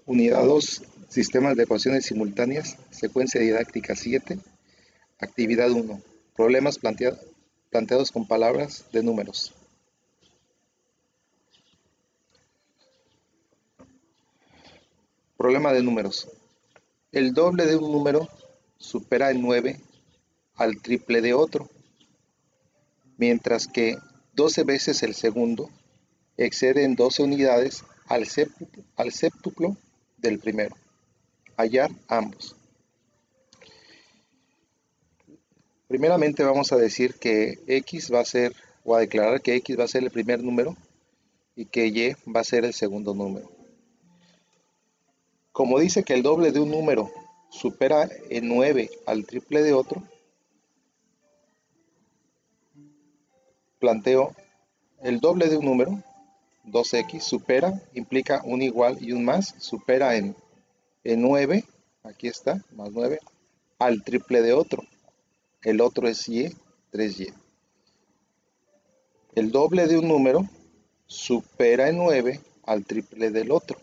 Unidad 2, sistemas de ecuaciones simultáneas, secuencia didáctica 7, actividad 1, problemas planteados con palabras de números. Problema de números. El doble de un número supera en 9 al triple de otro, mientras que 12 veces el segundo excede en 12 unidades al séptuplo del primero. Hallar ambos. Primeramente vamos a decir que x va a ser, o a declarar que x va a ser el primer número y que y va a ser el segundo número. Como dice que el doble de un número supera en 9 al triple de otro, planteo el doble de un número, 2x, supera, implica un igual y un más, supera en 9, aquí está, más 9, al triple de otro. El otro es y, 3y. El doble de un número supera en 9 al triple del otro.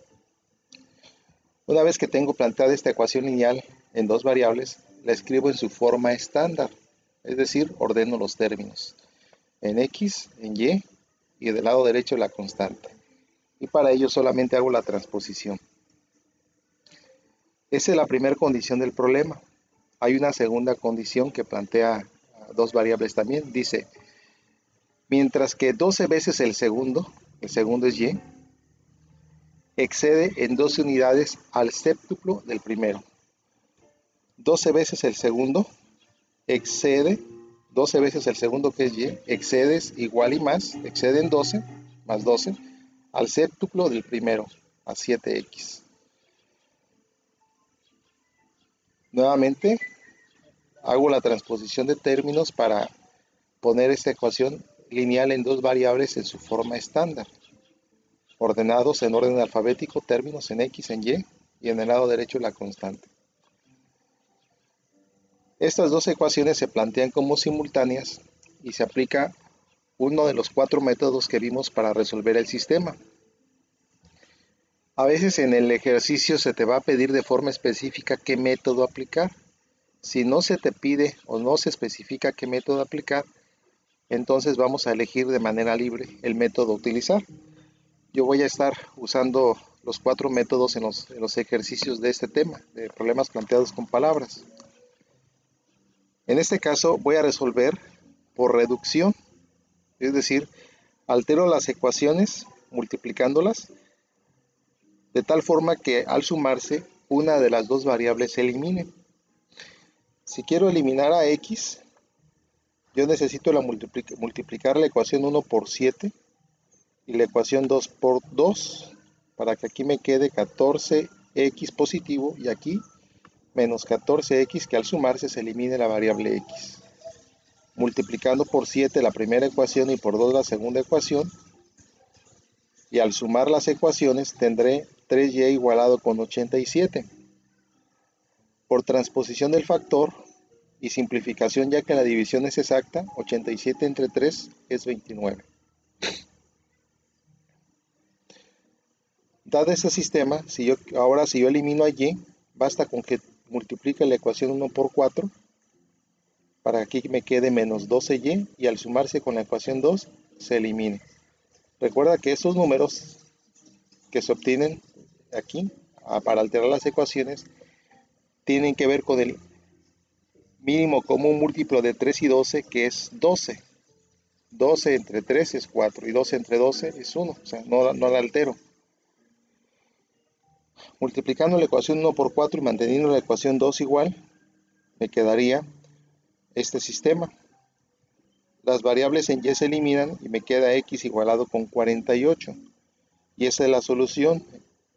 Una vez que tengo planteada esta ecuación lineal en dos variables, la escribo en su forma estándar, es decir, ordeno los términos en x, en y del lado derecho la constante. Y para ello solamente hago la transposición. Esa es la primera condición del problema. Hay una segunda condición que plantea dos variables también. Dice, mientras que 12 veces el segundo es y, excede en 12 unidades al séptuplo del primero. 12 veces el segundo excede, 12 veces el segundo que es y, excedes igual y más, excede en 12, más 12, al séptuplo del primero, a 7x. Nuevamente, hago la transposición de términos para poner esta ecuación lineal en dos variables en su forma estándar, ordenados en orden alfabético, términos en x, en y en el lado derecho la constante. Estas dos ecuaciones se plantean como simultáneas y se aplica uno de los 4 métodos que vimos para resolver el sistema. A veces en el ejercicio se te va a pedir de forma específica qué método aplicar. Si no se te pide o no se especifica qué método aplicar, entonces vamos a elegir de manera libre el método a utilizar. Yo voy a estar usando los 4 métodos en los ejercicios de este tema, de problemas planteados con palabras. En este caso voy a resolver por reducción, es decir, altero las ecuaciones multiplicándolas de tal forma que al sumarse una de las dos variables se elimine. Si quiero eliminar a x, yo necesito multiplicar la ecuación 1 por 7 y la ecuación 2 por 2 para que aquí me quede 14x positivo y aquí menos 14x, que al sumarse se elimine la variable x. Multiplicando por 7 la primera ecuación y por 2 la segunda ecuación, y al sumar las ecuaciones tendré 3y igualado con 87. Por transposición del factor y simplificación, ya que la división es exacta, 87 entre 3 es 29. Dado este sistema, si yo elimino a y, basta con que multiplique la ecuación 1 por 4 para que aquí me quede menos 12y y al sumarse con la ecuación 2 se elimine. Recuerda que estos números que se obtienen aquí para alterar las ecuaciones tienen que ver con el mínimo común múltiplo de 3 y 12, que es 12. 12 entre 3 es 4 y 12 entre 12 es 1, o sea, no la altero. Multiplicando la ecuación 1 por 4 y manteniendo la ecuación 2 igual, me quedaría este sistema. Las variables en y se eliminan y me queda x igualado con 48. Y esa es la solución.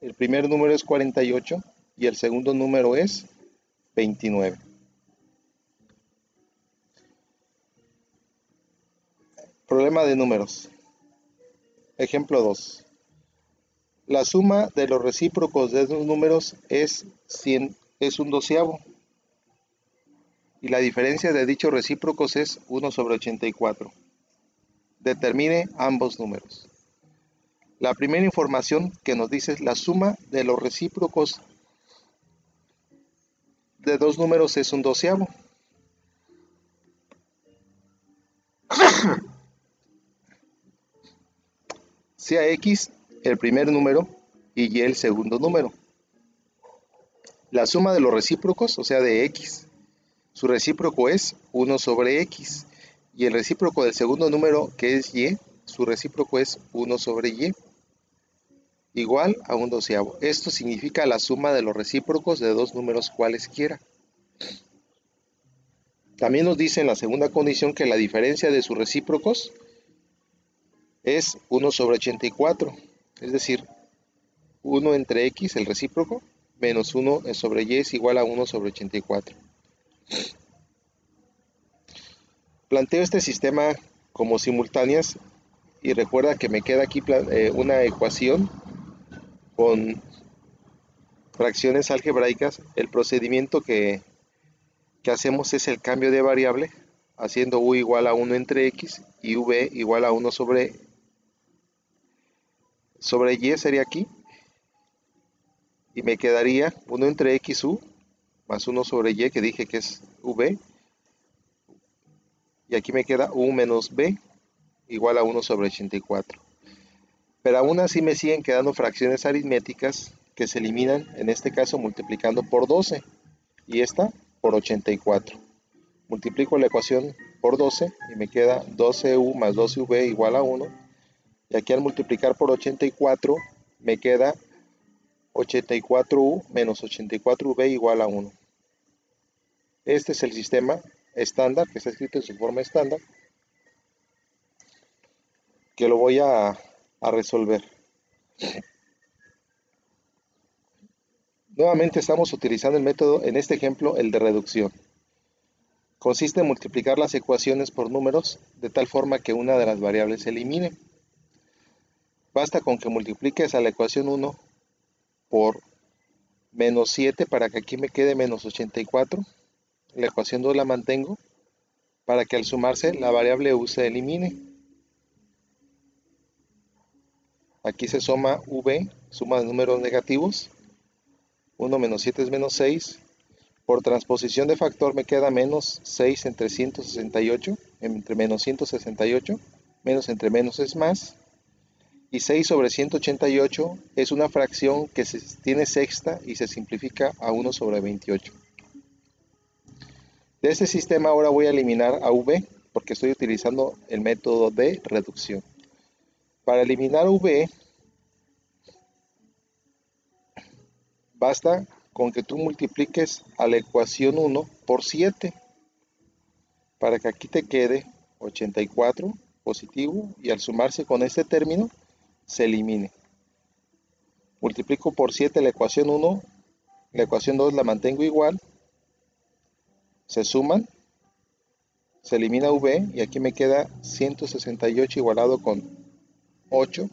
El primer número es 48 y el segundo número es 29. Problema de números. Ejemplo 2. La suma de los recíprocos de dos números es un doceavo. Y la diferencia de dichos recíprocos es 1 sobre 84. Determine ambos números. La primera información que nos dice es la suma de los recíprocos de dos números es un doceavo. Sea X el primer número y Y el segundo número. La suma de los recíprocos, o sea de X, su recíproco es 1 sobre X. Y el recíproco del segundo número, que es Y, su recíproco es 1 sobre Y, igual a un doceavo. Esto significa la suma de los recíprocos de dos números cualesquiera. También nos dice en la segunda condición que la diferencia de sus recíprocos es 1 sobre 84, es decir, 1 entre X, el recíproco, menos 1 sobre Y es igual a 1 sobre 84. Planteo este sistema como simultáneas y recuerda que me queda aquí una ecuación con fracciones algebraicas. El procedimiento que hacemos es el cambio de variable, haciendo U igual a 1 entre X y V igual a 1 sobre Y sería aquí. Y me quedaría 1 entre XU más 1 sobre Y, que dije que es V. Y aquí me queda U menos B igual a 1 sobre 84. Pero aún así me siguen quedando fracciones aritméticas que se eliminan, en este caso multiplicando por 12 y esta por 84. Multiplico la ecuación por 12 y me queda 12U más 12V igual a 1. Y aquí al multiplicar por 84 me queda 84U menos 84V igual a 1. Este es el sistema estándar, que está escrito en su forma estándar, que lo voy a resolver. Nuevamente estamos utilizando el método, en este ejemplo, el de reducción. Consiste en multiplicar las ecuaciones por números de tal forma que una de las variables se elimine. Basta con que multipliques a la ecuación 1 por menos 7 para que aquí me quede menos 84. La ecuación 2 la mantengo para que al sumarse la variable U se elimine. Aquí se suma V, suma de números negativos. 1 menos 7 es menos 6. Por transposición de factor me queda menos 6 entre 168, entre menos 168, menos entre menos es más. Y 6 sobre 188 es una fracción que tiene sexta y se simplifica a 1 sobre 28. De este sistema ahora voy a eliminar a V porque estoy utilizando el método de reducción. Para eliminar V, basta con que tú multipliques a la ecuación 1 por 7 para que aquí te quede 84 positivo y al sumarse con este término se elimine. Multiplico por 7 la ecuación 1, la ecuación 2 la mantengo igual, se suman, se elimina V y aquí me queda 168 igualado con 8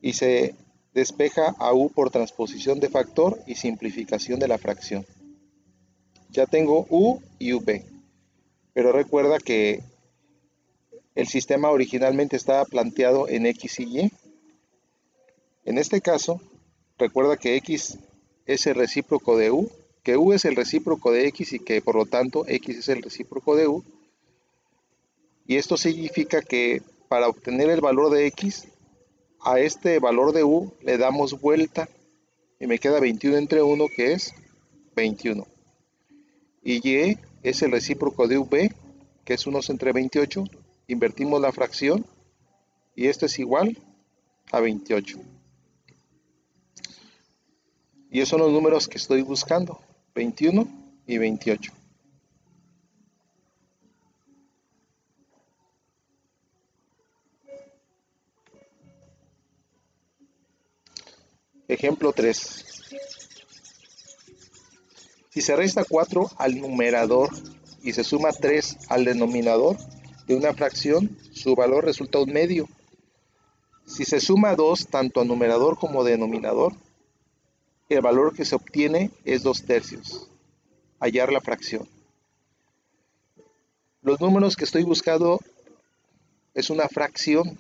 y se despeja a U por transposición de factor y simplificación de la fracción. Ya tengo U y V, pero recuerda que el sistema originalmente estaba planteado en X y Y. En este caso, recuerda que X es el recíproco de U, que U es el recíproco de X y que por lo tanto X es el recíproco de U. Y esto significa que para obtener el valor de X, a este valor de U le damos vuelta y me queda 21 entre 1 que es 21. Y Y es el recíproco de V, que es 1 entre 28. Invertimos la fracción y esto es igual a 28. Y esos son los números que estoy buscando, 21 y 28. Ejemplo 3. Si se resta 4 al numerador y se suma 3 al denominador de una fracción, su valor resulta un medio. Si se suma 2 tanto a numerador como denominador, el valor que se obtiene es 2/3. Hallar la fracción. Los números que estoy buscando es una fracción.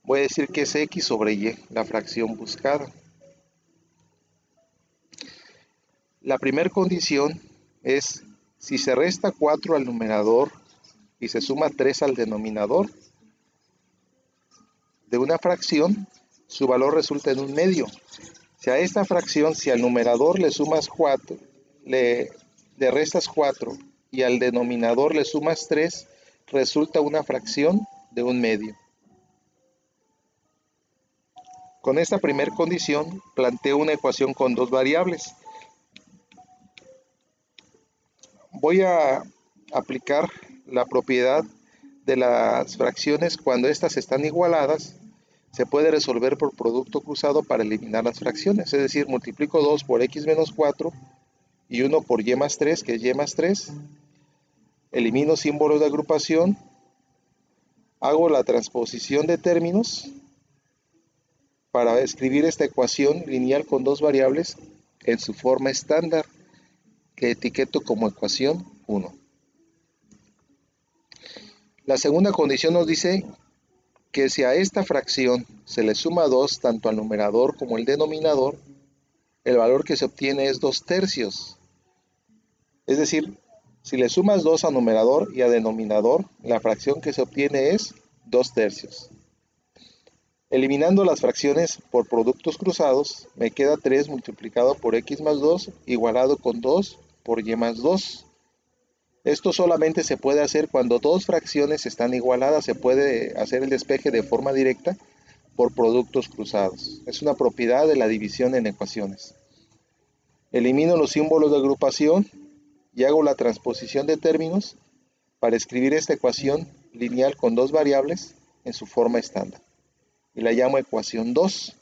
Voy a decir que es x sobre y, la fracción buscada. La primera condición es si se resta 4 al numerador y se suma 3 al denominador de una fracción, su valor resulta en un medio. Si a esta fracción, si al numerador le sumas 4, le restas 4 y al denominador le sumas 3, resulta una fracción de un medio. Con esta primera condición, planteo una ecuación con dos variables. Voy a aplicar la propiedad de las fracciones cuando estas están igualadas. Se puede resolver por producto cruzado para eliminar las fracciones, es decir, multiplico 2 por x menos 4 y 1 por y más 3, que es y más 3. Elimino símbolos de agrupación, hago la transposición de términos para escribir esta ecuación lineal con dos variables en su forma estándar, que etiqueto como ecuación 1. La segunda condición nos dice que si a esta fracción se le suma 2 tanto al numerador como al denominador, el valor que se obtiene es 2/3. Es decir, si le sumas 2 a numerador y a denominador, la fracción que se obtiene es 2/3. Eliminando las fracciones por productos cruzados, me queda 3 multiplicado por x más 2 igualado con 2 por y más 2. Esto solamente se puede hacer cuando dos fracciones están igualadas. Se puede hacer el despeje de forma directa por productos cruzados. Es una propiedad de la división en ecuaciones. Elimino los símbolos de agrupación y hago la transposición de términos para escribir esta ecuación lineal con dos variables en su forma estándar. Y la llamo ecuación 2.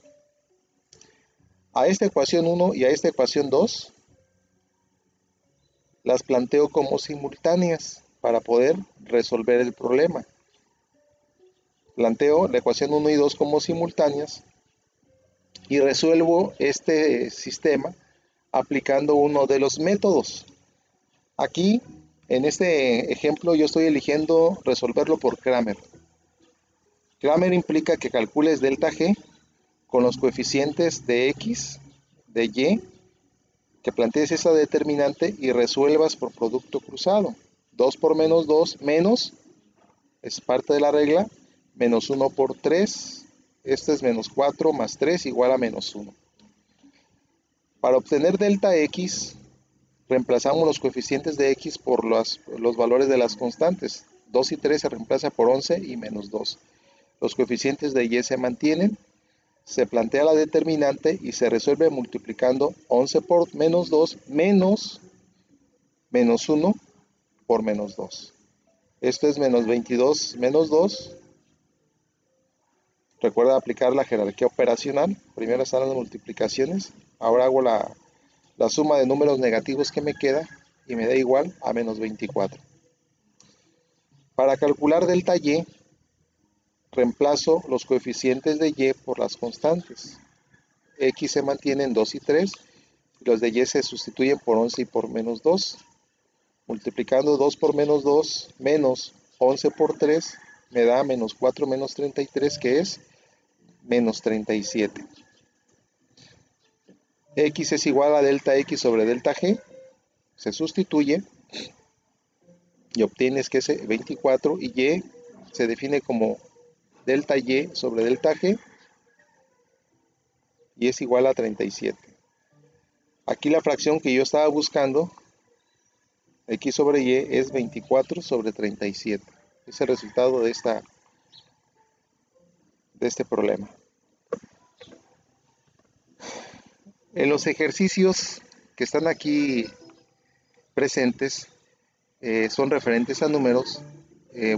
A esta ecuación 1 y a esta ecuación 2 las planteo como simultáneas para poder resolver el problema. Planteo la ecuación 1 y 2 como simultáneas y resuelvo este sistema aplicando uno de los métodos. Aquí, en este ejemplo, yo estoy eligiendo resolverlo por Cramer. Cramer implica que calcules delta G con los coeficientes de X, de Y, que plantees esa determinante y resuelvas por producto cruzado. 2 por menos 2 menos, es parte de la regla, menos 1 por 3, esto es menos 4 más 3 igual a menos 1. Para obtener delta X, reemplazamos los coeficientes de X por los valores de las constantes. 2 y 3 se reemplaza por 11 y menos 2. Los coeficientes de Y se mantienen, se plantea la determinante y se resuelve multiplicando 11 por menos 2 menos 1 por menos 2. Esto es menos 22 menos 2. Recuerda aplicar la jerarquía operacional. Primero están las multiplicaciones. Ahora hago la suma de números negativos que me queda y me da igual a menos 24. Para calcular delta Y, reemplazo los coeficientes de Y por las constantes. X se mantiene en 2 y 3, y los de Y se sustituyen por 11 y por menos 2. Multiplicando 2 por menos 2 menos 11 por 3 me da menos 4 menos 33, que es menos 37. X es igual a delta X sobre delta G, se sustituye y obtienes que es 24, y Y se define como delta Y sobre delta G y es igual a 37. Aquí la fracción que yo estaba buscando, X sobre Y, es 24 sobre 37. Es el resultado de este problema. En los ejercicios que están aquí presentes, son referentes a números.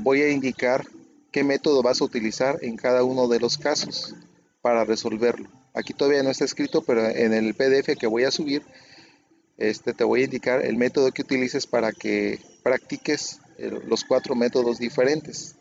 Voy a indicar qué método vas a utilizar en cada uno de los casos para resolverlo. Aquí todavía no está escrito, pero en el PDF que voy a subir, te voy a indicar el método que utilices para que practiques los 4 métodos diferentes.